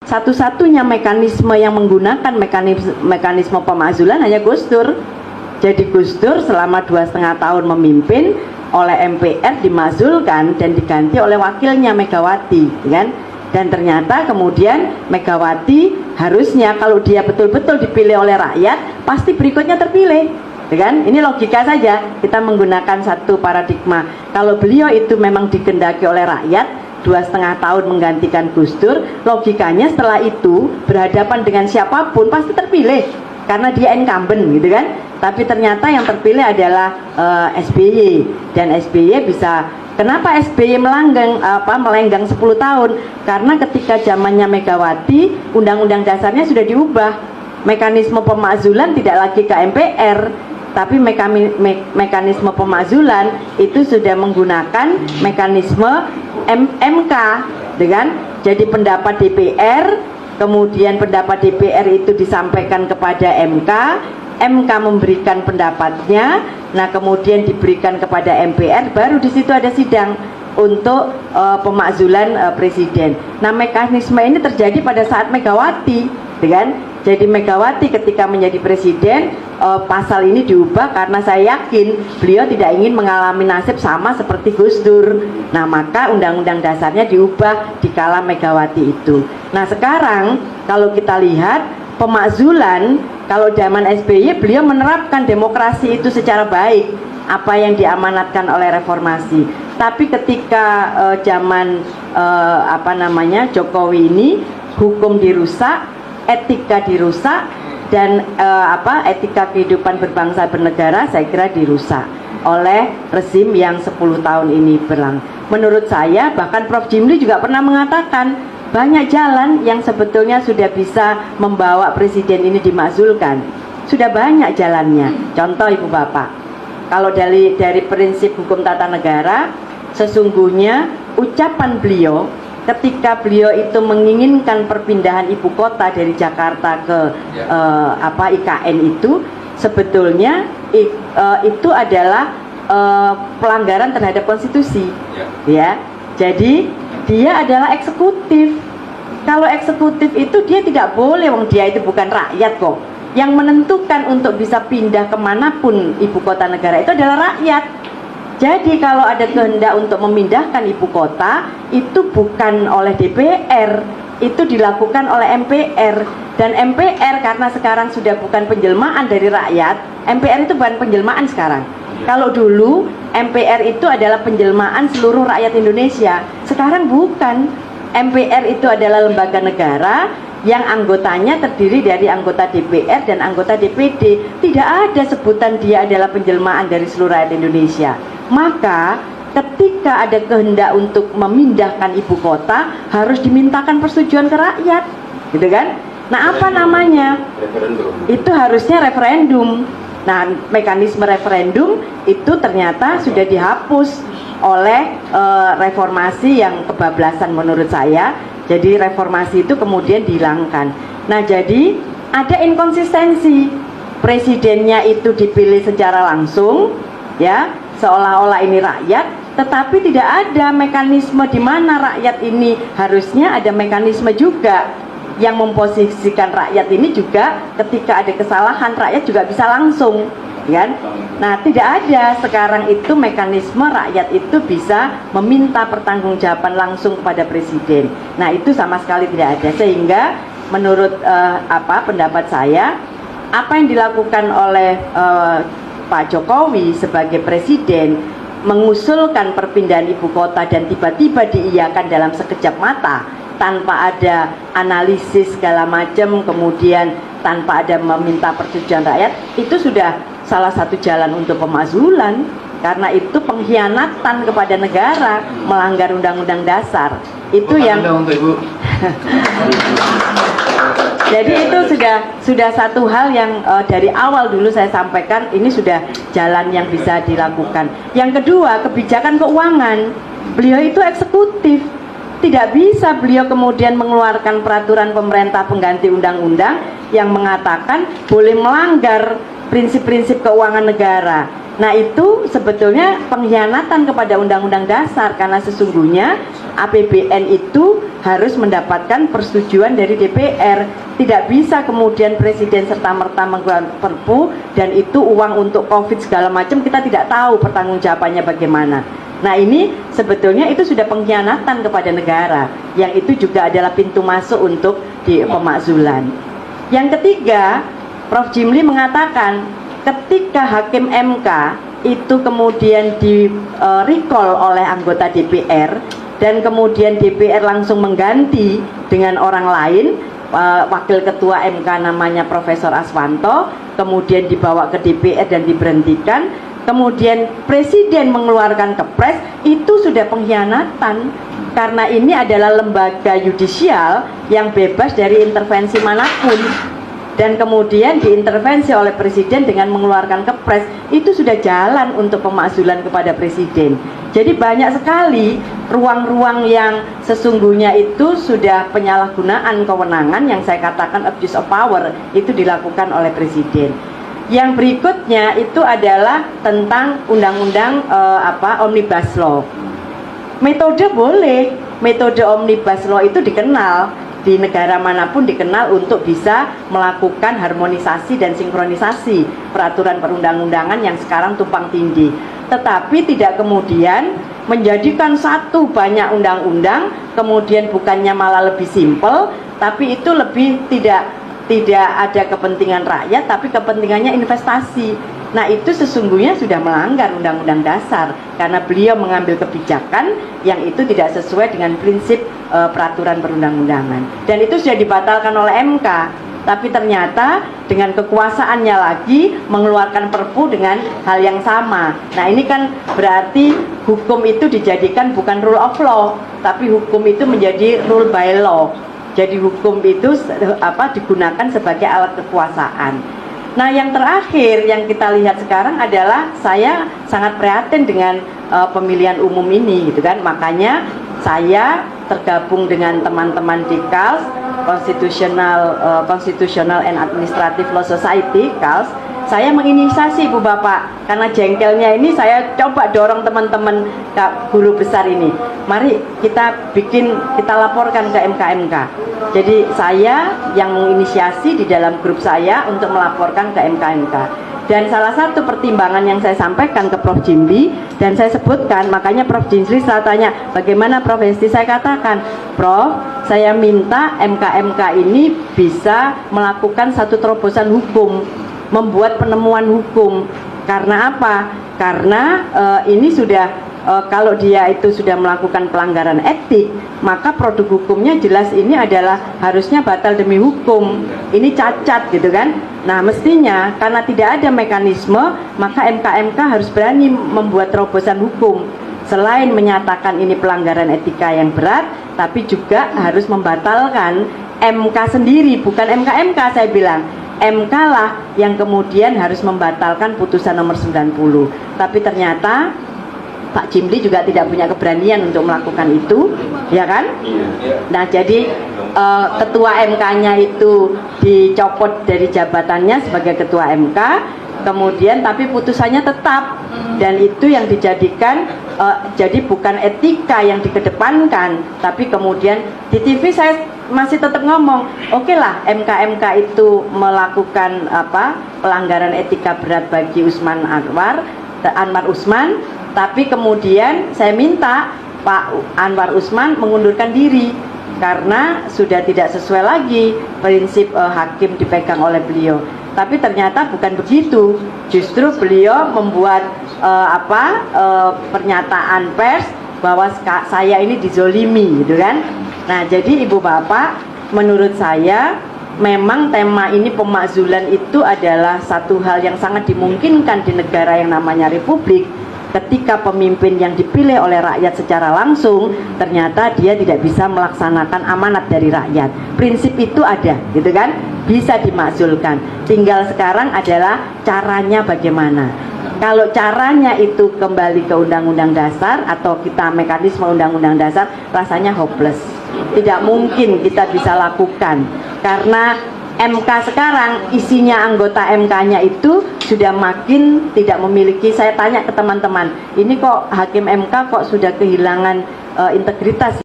satu-satunya mekanisme yang menggunakan mekanisme pemakzulan hanya Gus Dur. Jadi Gus Dur selama 2,5 tahun memimpin, oleh MPR dimakzulkan dan diganti oleh wakilnya Megawati, kan? Dan ternyata kemudian Megawati harusnya kalau dia betul-betul dipilih oleh rakyat, pasti berikutnya terpilih, kan? Ini logika saja, kita menggunakan satu paradigma. Kalau beliau itu memang dikehendaki oleh rakyat, 2,5 tahun menggantikan Gus Dur, logikanya setelah itu berhadapan dengan siapapun pasti terpilih karena dia incumbent, gitu kan? Tapi ternyata yang terpilih adalah SBY, dan SBY bisa. Kenapa SBY melenggang 10 tahun? Karena ketika zamannya Megawati, Undang-Undang Dasarnya sudah diubah. Mekanisme pemakzulan tidak lagi ke MPR, tapi mekanisme pemakzulan itu sudah menggunakan mekanisme MK, dengan jadi pendapat DPR, kemudian pendapat DPR itu disampaikan kepada MK, MK memberikan pendapatnya, nah kemudian diberikan kepada MPR, baru di situ ada sidang untuk pemakzulan presiden. Nah mekanisme ini terjadi pada saat Megawati, kan? Jadi Megawati ketika menjadi presiden, pasal ini diubah karena saya yakin beliau tidak ingin mengalami nasib sama seperti Gus Dur. Nah maka undang-undang dasarnya diubah di kala Megawati itu. Nah sekarang kalau kita lihat pemakzulan, kalau zaman SBY beliau menerapkan demokrasi itu secara baik, apa yang diamanatkan oleh reformasi. Tapi ketika zaman Jokowi ini, hukum dirusak, etika dirusak, dan etika kehidupan berbangsa bernegara saya kira dirusak oleh rezim yang 10 tahun ini berlangsung. Menurut saya, bahkan Prof. Jimli juga pernah mengatakan banyak jalan yang sebetulnya sudah bisa membawa presiden ini dimakzulkan. Sudah banyak jalannya. Contoh Ibu Bapak, kalau dari prinsip hukum tata negara, sesungguhnya ucapan beliau ketika beliau itu menginginkan perpindahan ibu kota dari Jakarta ke IKN itu sebetulnya itu adalah pelanggaran terhadap konstitusi, ya. Jadi dia adalah eksekutif. Kalau eksekutif itu dia tidak boleh, wong dia itu bukan rakyat kok. Yang menentukan untuk bisa pindah kemanapun ibu kota negara itu adalah rakyat. Jadi kalau ada kehendak untuk memindahkan ibu kota, itu bukan oleh DPR, itu dilakukan oleh MPR. Dan MPR karena sekarang sudah bukan penjelmaan dari rakyat, MPR itu bukan penjelmaan sekarang. Kalau dulu MPR itu adalah penjelmaan seluruh rakyat Indonesia, sekarang bukan. MPR itu adalah lembaga negara yang anggotanya terdiri dari anggota DPR dan anggota DPD. Tidak ada sebutan dia adalah penjelmaan dari seluruh rakyat Indonesia. Maka ketika ada kehendak untuk memindahkan ibu kota, harus dimintakan persetujuan ke rakyat, gitu kan? Nah apa namanya? Referendum. Itu harusnya referendum. Nah mekanisme referendum itu ternyata sudah dihapus oleh reformasi yang kebablasan menurut saya. Jadi reformasi itu kemudian dihilangkan. Nah jadi ada inkonsistensi. Presidennya itu dipilih secara langsung, ya, seolah-olah ini rakyat, tetapi tidak ada mekanisme di mana rakyat ini harusnya ada mekanisme juga yang memposisikan rakyat ini juga ketika ada kesalahan rakyat juga bisa langsung, kan? Nah tidak ada sekarang itu mekanisme rakyat itu bisa meminta pertanggungjawaban langsung kepada presiden. Nah itu sama sekali tidak ada, sehingga menurut pendapat saya, apa yang dilakukan oleh Pak Jokowi sebagai presiden mengusulkan perpindahan ibu kota dan tiba-tiba diiyakan dalam sekejap mata tanpa ada analisis segala macam, kemudian tanpa ada meminta persetujuan rakyat, itu sudah salah satu jalan untuk pemakzulan, karena itu pengkhianatan kepada negara, melanggar undang-undang dasar. Itu yang untuk Ibu. Jadi itu sudah satu hal yang dari awal dulu saya sampaikan, ini sudah jalan yang bisa dilakukan. Yang kedua, kebijakan keuangan. Beliau itu eksekutif. Tidak bisa beliau kemudian mengeluarkan peraturan pemerintah pengganti undang-undang yang mengatakan boleh melanggar prinsip-prinsip keuangan negara. Nah itu sebetulnya pengkhianatan kepada Undang-Undang Dasar, karena sesungguhnya APBN itu harus mendapatkan persetujuan dari DPR. Tidak bisa kemudian Presiden serta-merta mengeluarkan Perpu dan itu uang untuk COVID segala macam, kita tidak tahu pertanggungjawabannya bagaimana. Nah ini sebetulnya itu sudah pengkhianatan kepada negara, yang itu juga adalah pintu masuk untuk di pemakzulan. Yang ketiga, Prof. Jimli mengatakan ketika Hakim MK itu kemudian di recall oleh anggota DPR dan kemudian DPR langsung mengganti dengan orang lain, Wakil Ketua MK namanya Profesor Aswanto, kemudian dibawa ke DPR dan diberhentikan, kemudian Presiden mengeluarkan Kepres, itu sudah pengkhianatan, karena ini adalah lembaga yudisial yang bebas dari intervensi manapun. Dan kemudian diintervensi oleh Presiden dengan mengeluarkan Kepres, itu sudah jalan untuk pemakzulan kepada Presiden. Jadi banyak sekali ruang-ruang yang sesungguhnya itu sudah penyalahgunaan kewenangan, yang saya katakan abuse of power, itu dilakukan oleh Presiden. Yang berikutnya itu adalah tentang undang-undang Omnibus Law. Metode boleh, metode Omnibus Law itu dikenal di negara manapun, dikenal untuk bisa melakukan harmonisasi dan sinkronisasi peraturan perundang-undangan yang sekarang tumpang tindih. Tetapi tidak kemudian menjadikan satu banyak undang-undang, kemudian bukannya malah lebih simpel, tapi itu lebih tidak ada kepentingan rakyat, tapi kepentingannya investasi. Nah itu sesungguhnya sudah melanggar Undang-Undang Dasar, karena beliau mengambil kebijakan yang itu tidak sesuai dengan prinsip peraturan perundang-undangan, dan itu sudah dibatalkan oleh MK. Tapi ternyata dengan kekuasaannya lagi mengeluarkan Perpu dengan hal yang sama. Nah ini kan berarti hukum itu dijadikan bukan rule of law, tapi hukum itu menjadi rule by law. Jadi hukum itu digunakan sebagai alat kekuasaan. Nah yang terakhir yang kita lihat sekarang adalah, saya sangat prihatin dengan pemilihan umum ini gitu kan. Makanya saya tergabung dengan teman-teman di KALS, Constitutional and Administrative Law Society, KALS. Saya menginisiasi Ibu Bapak, karena jengkelnya ini saya coba dorong teman-teman guru besar ini, mari kita laporkan ke MK-MK. Jadi saya yang menginisiasi di dalam grup saya untuk melaporkan ke MK-MK. Dan salah satu pertimbangan yang saya sampaikan ke Prof. Jimli, dan saya sebutkan, makanya Prof. Jimli selalu tanya, bagaimana Prof. Hesti? Saya katakan, Prof, saya minta MK-MK ini bisa melakukan satu terobosan hukum, membuat penemuan hukum. Karena apa? Karena ini sudah kalau dia itu sudah melakukan pelanggaran etik, maka produk hukumnya jelas ini adalah harusnya batal demi hukum. Ini cacat gitu kan. Nah mestinya karena tidak ada mekanisme, maka MK-MK harus berani membuat terobosan hukum. Selain menyatakan ini pelanggaran etika yang berat, tapi juga harus membatalkan MK sendiri, bukan MK-MK. Saya bilang MK lah yang kemudian harus membatalkan putusan nomor 90. Tapi ternyata Pak Jimli juga tidak punya keberanian untuk melakukan itu, ya kan? Nah jadi ketua MK-nya itu dicopot dari jabatannya sebagai ketua MK, kemudian tapi putusannya tetap, dan itu yang dijadikan jadi bukan etika yang dikedepankan, tapi kemudian di TV saya masih tetap ngomong, oke lah MK-MK itu melakukan pelanggaran etika berat bagi Anwar Usman, tapi kemudian saya minta Pak Anwar Usman mengundurkan diri karena sudah tidak sesuai lagi prinsip hakim dipegang oleh beliau. Tapi ternyata bukan begitu, justru beliau membuat pernyataan pers bahwa saya ini dizolimi gitu kan. Nah jadi Ibu Bapak, menurut saya memang tema ini pemakzulan itu adalah satu hal yang sangat dimungkinkan di negara yang namanya republik. Ketika pemimpin yang dipilih oleh rakyat secara langsung, ternyata dia tidak bisa melaksanakan amanat dari rakyat. Prinsip itu ada gitu kan, bisa dimakzulkan. Tinggal sekarang adalah caranya bagaimana. Kalau caranya itu kembali ke Undang-Undang Dasar atau kita mekanisme Undang-Undang Dasar, rasanya hopeless. Tidak mungkin kita bisa lakukan, karena MK sekarang isinya anggota MK-nya itu sudah makin tidak memiliki. Saya tanya ke teman-teman, ini kok hakim MK kok sudah kehilangan integritas.